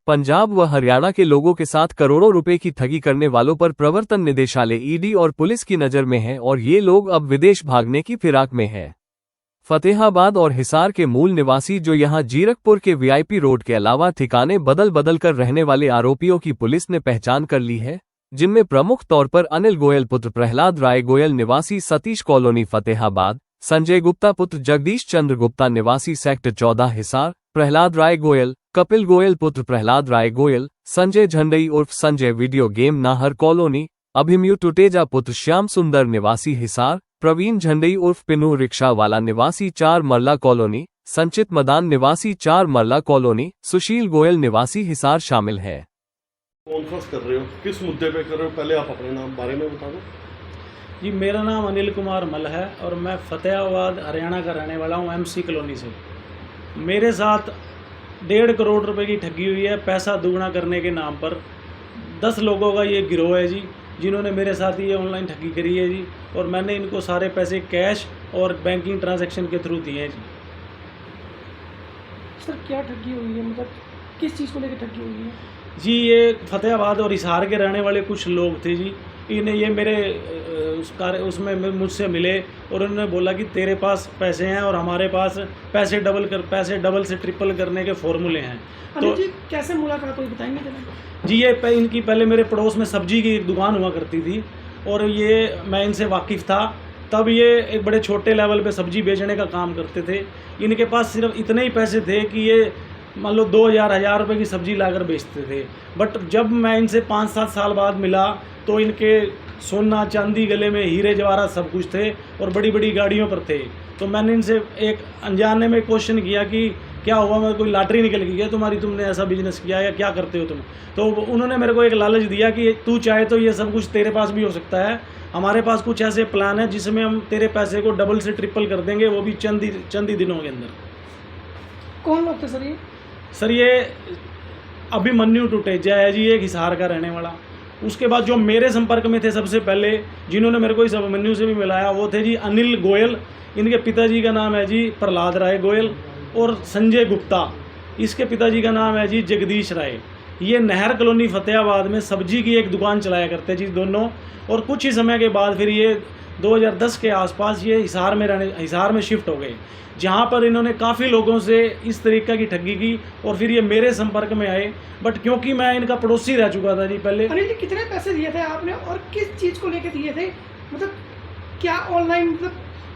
पंजाब व हरियाणा के लोगों के साथ करोड़ों रुपए की ठगी करने वालों पर प्रवर्तन निदेशालय ईडी और पुलिस की नजर में है और ये लोग अब विदेश भागने की फिराक में है। फतेहाबाद और हिसार के मूल निवासी जो यहां जीरकपुर के वीआईपी रोड के अलावा ठिकाने बदल बदल कर रहने वाले आरोपियों की पुलिस ने पहचान कर ली है, जिनमें प्रमुख तौर पर अनिल गोयल पुत्र प्रहलाद राय गोयल निवासी सतीश कॉलोनी फतेहाबाद, संजय गुप्ता पुत्र जगदीश चंद्र गुप्ता निवासी सेक्टर 14 हिसार, प्रहलाद राय गोयल, कपिल गोयल पुत्र प्रहलाद राय गोयल, संजय झंडई उर्फ Sanjay video game Nahar colony, Abhimanyu Tuteja पुत्र श्याम सुंदर निवासी हिसार, प्रवीण झंडई उर्फ पिनू रिक्शा वाला निवासी 4 मरला कॉलोनी, संचित मदान निवासी 4 मरला कॉलोनी, सुशील गोयल निवासी हिसार शामिल है। कॉन्फ्रेंस कर रहे हो, किस मुद्दे पे कर रहे हो, पहले आप अपने नाम बारे में बता दो। जी, मेरा नाम अनिल कुमार मल है और मैं फतेहाबाद हरियाणा का रहने वाला हूँ, एमसी कॉलोनी से। मेरे साथ 1.5 करोड़ रुपए की ठगी हुई है पैसा दुगना करने के नाम पर। 10 लोगों का ये गिरोह है जी, जिन्होंने मेरे साथ ये ऑनलाइन ठगी करी है जी, और मैंने इनको सारे पैसे कैश और बैंकिंग ट्रांजैक्शन के थ्रू दिए हैं जी। सर क्या ठगी हुई है, मतलब किस चीज़ को लेकर ठगी हुई है? जी, ये फतेहाबाद और हिसार के रहने वाले कुछ लोग थे जी। इन्हें ये मेरे उसमें मुझसे मिले और उन्होंने बोला कि तेरे पास पैसे हैं और हमारे पास पैसे डबल से ट्रिपल करने के फॉर्मूले हैं। तो जी कैसे मुलाकात हुई बताएंगे जरा? जी, ये इनकी पहले मेरे पड़ोस में सब्जी की एक दुकान हुआ करती थी और ये मैं इनसे वाकिफ़ था। तब ये एक बड़े छोटे लेवल पे सब्जी बेचने का काम करते थे। इनके पास सिर्फ इतने ही पैसे थे कि ये मान लो 2,000 रुपये की सब्जी लाकर बेचते थे। बट जब मैं इनसे 5-7 साल बाद मिला तो इनके सोना चांदी गले में हीरे जवाहरात सब कुछ थे और बड़ी बड़ी गाड़ियों पर थे। तो मैंने इनसे एक अनजाने में क्वेश्चन किया कि क्या हुआ, मैं कोई लॉटरी निकल गई है तुम्हारी, तुमने ऐसा बिजनेस किया या क्या करते हो तुम? तो उन्होंने मेरे को एक लालच दिया कि तू चाहे तो ये सब कुछ तेरे पास भी हो सकता है, हमारे पास कुछ ऐसे प्लान है जिसमें हम तेरे पैसे को डबल से ट्रिपल कर देंगे, वो भी चंद ही दिनों के अंदर। कौन लोग थे सर ये? सर ये अभिमन्यु टुटेजा है जी, एक हिसार का रहने वाला। उसके बाद जो मेरे संपर्क में थे सबसे पहले, जिन्होंने मेरे को इस अभिमन्यु से भी मिलाया, वो थे जी अनिल गोयल। इनके पिताजी का नाम है जी प्रहलाद राय गोयल और संजय गुप्ता, इसके पिताजी का नाम है जी जगदीश राय। ये नहर कॉलोनी फतेहाबाद में सब्जी की एक दुकान चलाया करते जी दोनों। और कुछ ही समय के बाद फिर ये 2010 के आसपास ये हिसार में शिफ्ट हो गए, जहाँ पर इन्होंने काफ़ी लोगों से इस तरीक़ा की ठगी की और फिर ये मेरे संपर्क में आए। बट क्योंकि मैं इनका पड़ोसी रह चुका था जी पहले। अनिल जी, कितने पैसे दिए थे आपने और किस चीज़ को लेकर दिए थे? मतलब क्या ऑनलाइन मतलब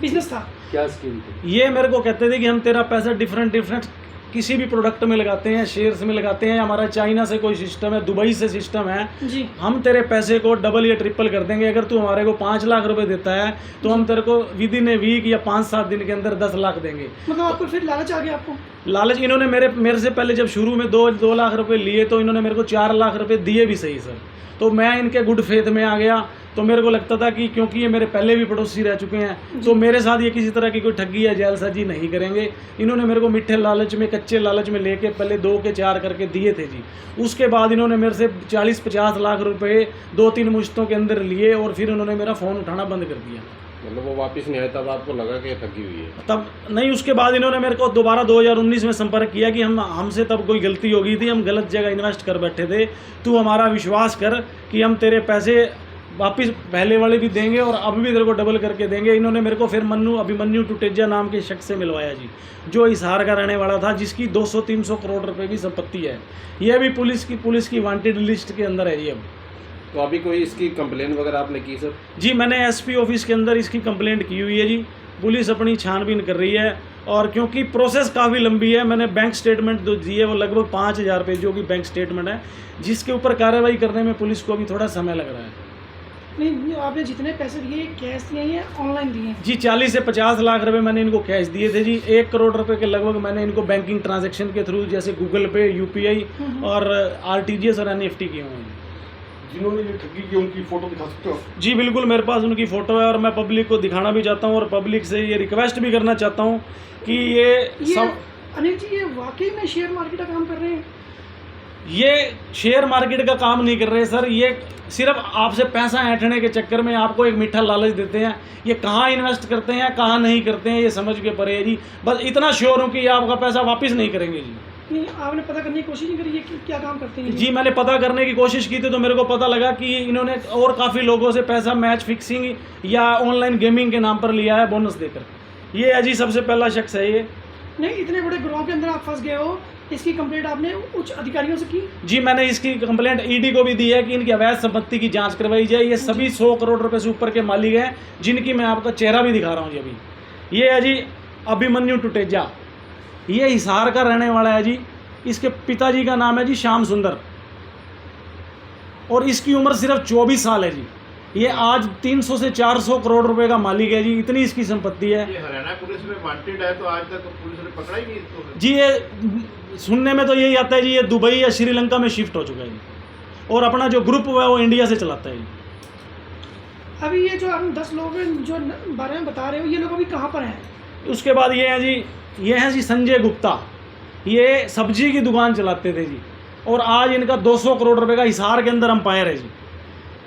बिजनेस था, क्या स्कीम थी? ये मेरे को कहते थे कि हम तेरा पैसा डिफरेंट किसी भी प्रोडक्ट में लगाते हैं, शेयर्स में लगाते हैं, हमारा चाइना से कोई सिस्टम है, दुबई से सिस्टम है जी, हम तेरे पैसे को डबल या ट्रिपल कर देंगे। अगर तू हमारे को 5 लाख रुपए देता है तो हम तेरे को विद इन ए वीक या 5-7 दिन के अंदर 10 लाख देंगे। मतलब आपको फिर लालच आ गया? आपको लालच इन्होंने मेरे से पहले जब शुरू में 2 लाख रुपए लिए तो इन्होंने मेरे को 4 लाख रुपए दिए भी सही सर। तो मैं इनके गुड फेथ में आ गया। तो मेरे को लगता था कि क्योंकि ये मेरे पहले भी पड़ोसी रह चुके हैं तो मेरे साथ ये किसी तरह की कोई ठगी या जालसाजी नहीं करेंगे। इन्होंने मेरे को मीठे लालच में, कच्चे लालच में लेके पहले 2 के 4 करके दिए थे जी। उसके बाद इन्होंने मेरे से 40-50 लाख रुपए 2-3 मुश्तों के अंदर लिए और फिर उन्होंने मेरा फ़ोन उठाना बंद कर दिया। मतलब वो वापस नहीं आया, तब आपको लगा कि ठगी हुई है? तब नहीं, उसके बाद इन्होंने मेरे को दोबारा 2019 में संपर्क किया कि हमसे तब कोई गलती हो गई थी, हम गलत जगह इन्वेस्ट कर बैठे थे, तू हमारा विश्वास कर कि हम तेरे पैसे वापस पहले वाले भी देंगे और अब भी तेरे को डबल करके देंगे। इन्होंने मेरे को फिर अभिमन्यु टुटेजा नाम के शख्स से मिलवाया जी, जो हिसार का रहने वाला था, जिसकी 200-300 करोड़ रुपए की संपत्ति है। यह भी पुलिस की वांटेड लिस्ट के अंदर है जी। अब तो अभी कोई इसकी कंप्लेन वगैरह आपने की सर? जी, मैंने एसपी ऑफिस के अंदर इसकी कंप्लेंट की हुई है जी। पुलिस अपनी छानबीन कर रही है और क्योंकि प्रोसेस काफ़ी लंबी है, मैंने बैंक स्टेटमेंट जो दी है वो लगभग 5,000 पेजों की बैंक स्टेटमेंट है, जिसके ऊपर कार्रवाई करने में पुलिस को अभी थोड़ा समय लग रहा है। नहीं, आपने जितने पैसे दिए कैश दिए या ऑनलाइन दिए? जी, 40 से 50 लाख रुपए मैंने इनको कैश दिए थे जी। 1 करोड़ रुपए के लगभग मैंने इनको बैंकिंग ट्रांजैक्शन के थ्रू जैसे गूगल पे, यूपीआई और आरटीजीएस और एनईएफटी किए हुए हैं। जिन्होंने ये ठगी की उनकी फ़ोटो दिखा सकते हो? जी बिल्कुल, मेरे पास उनकी फ़ोटो है और मैं पब्लिक को दिखाना भी चाहता हूँ और पब्लिक से ये रिक्वेस्ट भी करना चाहता हूँ कि ये सब। अनिल जी, ये वाकई में शेयर मार्केट का काम कर रहे हैं? ये शेयर मार्केट का काम नहीं कर रहे सर, ये सिर्फ आपसे पैसा ऐंठने के चक्कर में आपको एक मीठा लालच देते हैं। ये कहाँ इन्वेस्ट करते हैं कहाँ नहीं करते हैं ये समझ के परे है जी। बस इतना श्योर हूँ कि ये आपका पैसा वापस नहीं करेंगे जी। नहीं, आपने पता करने की कोशिश नहीं करी है कि क्या काम करते हैं ये? जी मैंने पता करने की कोशिश की थी तो मेरे को पता लगा कि इन्होंने और काफ़ी लोगों से पैसा मैच फिक्सिंग या ऑनलाइन गेमिंग के नाम पर लिया है बोनस देकर। ये है जी सबसे पहला शख्स है ये। नहीं, इतने बड़े ग्रोह के अंदर आप फंस गए हो, इसकी कंप्लेंट आपने उच्च अधिकारियों से की? जी मैंने इसकी कंप्लेंट ईडी को भी दी है कि इनकी अवैध संपत्ति की जांच करवाई जाए। ये सभी 100 करोड़ रुपए से ऊपर के मालिक हैं, जिनकी मैं आपका चेहरा भी दिखा रहा हूँ जी अभी। ये है जी अभिमन्यु टुटेजा, ये हिसार का रहने वाला है जी। इसके पिताजी का नाम है जी श्याम सुंदर और इसकी उम्र सिर्फ 24 साल है जी। ये आज 300 से 400 करोड़ रुपए का मालिक है जी, इतनी इसकी संपत्ति है। ये हरियाणा पुलिस में वांटेड है तो आज तक पुलिस ने पकड़ा ही नहीं इसको। जी ये सुनने में तो यही आता है जी, ये दुबई या श्रीलंका में शिफ्ट हो चुका है जी और अपना जो ग्रुप है वो इंडिया से चलाता है जी। अभी ये जो हम 10 लोग हैं जो बारे में बता रहे हो, ये लोग अभी कहाँ पर हैं? उसके बाद ये हैं जी संजय गुप्ता, ये सब्जी की दुकान चलाते थे जी और आज इनका 200 करोड़ रुपए का हिसार के अंदर अंपायर है जी।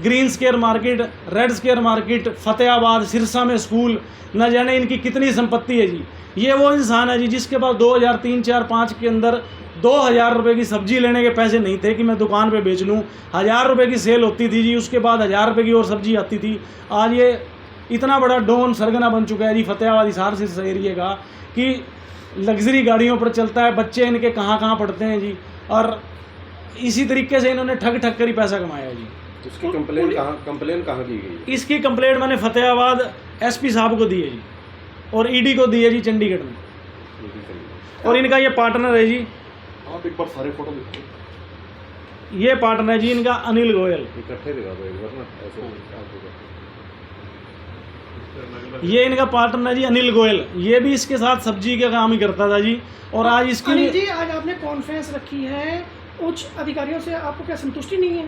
Green square market, red square market, Fatehabad, Sirsa में स्कूल, न जाने इनकी कितनी संपत्ति है जी। ये वो इंसान है जी जिसके पास 2003, 4, 5 के अंदर 2000 रुपये की सब्जी लेने के पैसे नहीं थे कि मैं दुकान पे बेच लूँ। 1000 रुपये की सेल होती थी जी, उसके बाद 1000 रुपये की और सब्जी आती थी। आज ये इतना बड़ा डॉन सरगना बन चुका है जी फतेहाबाद हिसार सिरसा एरिया का कि लग्जरी गाड़ियों पर चलता है। बच्चे इनके कहाँ कहाँ पढ़ते हैं जी और इसी तरीके से इन्होंने ठग ठग कर ही पैसा कमाया है जी। उसकी कंप्लेन कहाँ की गई? इसकी कंप्लेंट मैंने फतेहाबाद एसपी साहब को दी है जी और ईडी को दी है जी चंडीगढ़ में। और इनका ये पार्टनर है जी, आप एक बार सारे फोटो देखो। ये पार्टनर है जी इनका अनिल गोयल। इकट्ठे दिखा दो एक बार ना ऐसे। ये इनका पार्टनर है जी अनिल गोयल, ये भी इसके साथ सब्जी का काम ही करता था जी। और आज इसकी अनिल जी, आज आपने कॉन्फ्रेंस रखी है उच्च अधिकारियों से, आपको क्या संतुष्टि नहीं है?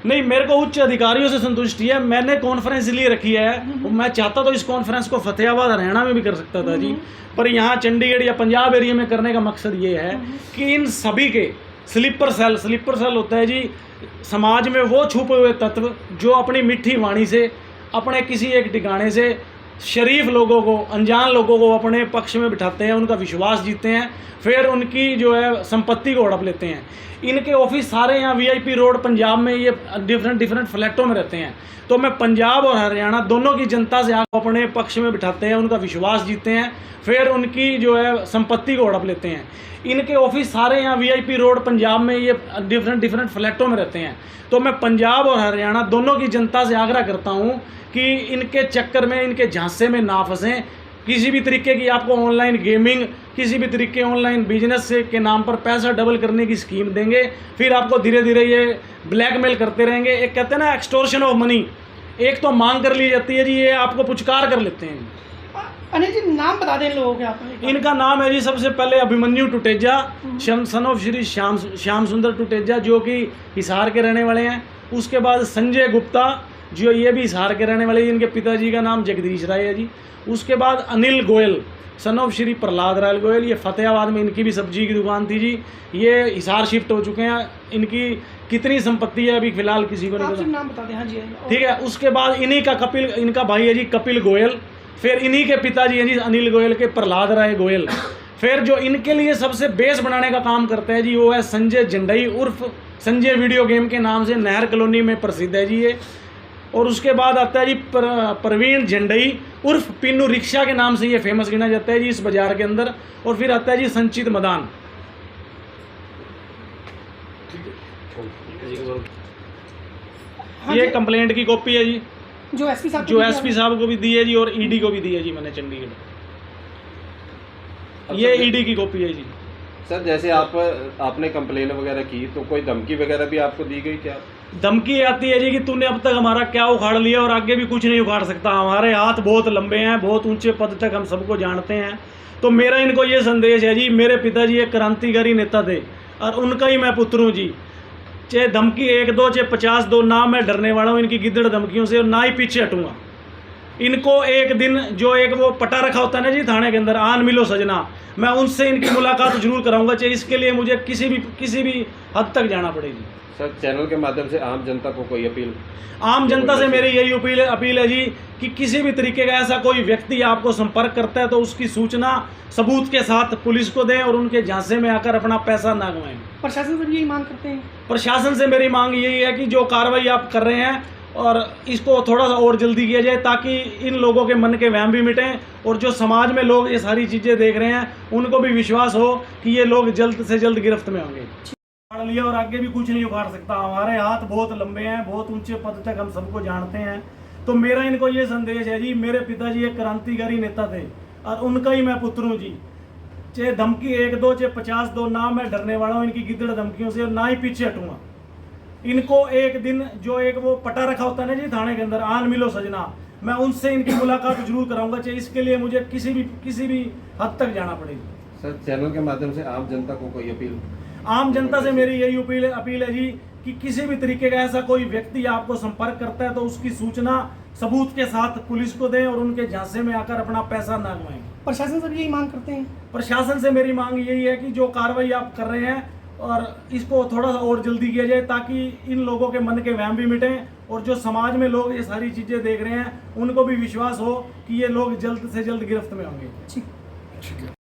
नहीं, मेरे को उच्च अधिकारियों से संतुष्टि है। मैंने कॉन्फ्रेंस इसलिए रखी है, मैं चाहता तो इस कॉन्फ्रेंस को फतेहाबाद हरियाणा में भी कर सकता था जी, पर यहाँ चंडीगढ़ या पंजाब एरिया में करने का मकसद ये है कि इन सभी के स्लीपर सेल होता है जी समाज में वो छुपे हुए तत्व जो अपनी मीठी वाणी से अपने किसी एक ठिकाने से शरीफ लोगों को, अनजान लोगों को अपने पक्ष में बिठाते हैं, उनका विश्वास जीतते हैं, फिर उनकी जो है संपत्ति को हड़प लेते हैं। इनके ऑफिस सारे यहाँ वीआईपी रोड पंजाब में, ये डिफरेंट फ्लैटों में रहते हैं। तो मैं पंजाब और हरियाणा दोनों की जनता से आकर अपने पक्ष में बिठाते हैं, उनका विश्वास जीतते हैं, फिर उनकी जो है संपत्ति को हड़प लेते हैं। इनके ऑफिस सारे यहाँ वीआईपी रोड पंजाब में, ये डिफरेंट फ्लैटों में रहते हैं। तो मैं पंजाब और हरियाणा दोनों की जनता से आग्रह करता हूँ कि इनके चक्कर में, इनके झांसे में ना फंसें। किसी भी तरीके की आपको ऑनलाइन गेमिंग, किसी भी तरीके ऑनलाइन बिजनेस से के नाम पर पैसा डबल करने की स्कीम देंगे, फिर आपको धीरे धीरे ये ब्लैकमेल करते रहेंगे। एक कहते हैं ना एक्सटोर्शन ऑफ मनी, एक तो मांग कर ली जाती है जी, ये आपको पुचकार कर लेते हैं। अनिल जी, नाम बता दें लोगों के आप। इनका नाम है जी सबसे पहले अभिमन्यु टुटेजा, सन ऑफ श्री श्याम सुंदर टुटेजा, जो कि हिसार के रहने वाले हैं। उसके बाद संजय गुप्ता, जो ये भी हिसार के रहने वाले, इनके पिताजी का नाम जगदीश राय है जी। उसके बाद अनिल गोयल, सन ऑफ श्री प्रहलाद राय गोयल, ये फतेहाबाद में इनकी भी सब्जी की दुकान थी जी। ये हिसार शिफ्ट हो चुके हैं। इनकी कितनी संपत्ति है अभी फिलहाल किसी को नहीं पता। नाम बता दें। हाँ जी, ठीक है। उसके बाद इन्हीं का इनका भाई है जी कपिल गोयल, फिर इन्हीं के पिताजी हैं जी अनिल गोयल के प्रहलाद राय गोयल। फिर जो इनके लिए सबसे बेस बनाने का काम करते हैं जी वो है संजय जंडई उर्फ संजय वीडियो गेम के नाम से नहर कॉलोनी में प्रसिद्ध है जी ये। और उसके बाद आता है जी प्रवीण झंडई उर्फ पिन्नू रिक्शा के नाम से ये फेमस गिना जाता है जी इस बाजार के अंदर। और फिर आता है जी संचित मदान। हाँ ये जी, कंप्लेंट की कॉपी है जी, जो एसपी साहब जो एसपी साहब को भी दी है जी और ईडी को भी दी है जी मैंने चंडीगढ़। ये ईडी की कॉपी है जी। सर जैसे आपने कंप्लेन वगैरह की तो कोई धमकी वगैरह भी आपको दी गई क्या? धमकी आती है जी कि तूने अब तक हमारा क्या उखाड़ लिया और आगे भी कुछ नहीं उखाड़ सकता। हमारे हाथ बहुत लंबे हैं, बहुत ऊंचे पद तक हम सबको जानते हैं। तो मेरा इनको ये संदेश है जी, मेरे पिताजी एक क्रांतिकारी नेता थे और उनका ही मैं पुत्र हूँ जी। चाहे धमकी 1 2 चाहे 50 2, ना मैं डरने वाला हूँ इनकी गिद्दड़ धमकियों से और ना ही पीछे हटूँगा। इनको एक दिन जो एक वो पटा रखा होता है ना जी थाने के अंदर, आन मिलो सजना, मैं उनसे इनकी मुलाकात जरूर कराऊंगा, चाहे इसके लिए मुझे किसी भी हद तक जाना पड़ेगी। सर चैनल के माध्यम से आम जनता को कोई अपील? आम जनता से मेरी यही अपील है जी कि किसी भी तरीके का ऐसा कोई व्यक्ति आपको संपर्क करता है तो उसकी सूचना सबूत के साथ पुलिस को दें और उनके झांसे में आकर अपना पैसा ना गंवाएं। प्रशासन से भी यही मांग करते हैं? प्रशासन से मेरी मांग यही है कि जो कार्रवाई आप कर रहे हैं और इसको थोड़ा सा और जल्दी किया जाए, ताकि इन लोगों के मन के वहम भी मिटें और जो समाज में लोग ये सारी चीज़ें देख रहे हैं उनको भी विश्वास हो कि ये लोग जल्द से जल्द गिरफ्त में होंगे। उखाड़ लिया और आगे भी कुछ नहीं उखाड़ सकता। हमारे हाथ बहुत लंबे हैं, बहुत ऊंचे पद तक हम सबको जानते हैं। तो मेरा इनको ये संदेश है जी, मेरे पिताजी एक क्रांतिकारी नेता थे और उनका ही मैं पुत्र हूँ जी। चाहे धमकी 1-2 चाहे 50 दो, ना मैं डरने वाला हूँ इनकी गिद्दड़ धमकियों से और ना ही पीछे हटूंगा। इनको एक दिन जो एक वो पटा रखा होता है ना जी थाने के अंदर, आन मिलो सजना, मैं उनसे इनकी मुलाकात जरूर कराऊंगा, चाहे इसके लिए मुझे किसी भी हद तक जाना पड़ेगी। सर चैनल के माध्यम से आम जनता को कोई अपील? आम जनता से मेरी यही अपील है जी कि किसी भी तरीके का ऐसा कोई व्यक्ति आपको संपर्क करता है तो उसकी सूचना सबूत के साथ पुलिस को दें और उनके झांसे में आकर अपना पैसा ना गंवाएं। प्रशासन से भी यही मांग करते हैं? प्रशासन से मेरी मांग यही है कि जो कार्रवाई आप कर रहे हैं और इसको थोड़ा सा और जल्दी किया जाए, ताकि इन लोगों के मन के वहम भी मिटें और जो समाज में लोग ये सारी चीज़ें देख रहे हैं उनको भी विश्वास हो कि ये लोग जल्द से जल्द गिरफ्त में होंगे। ठीक।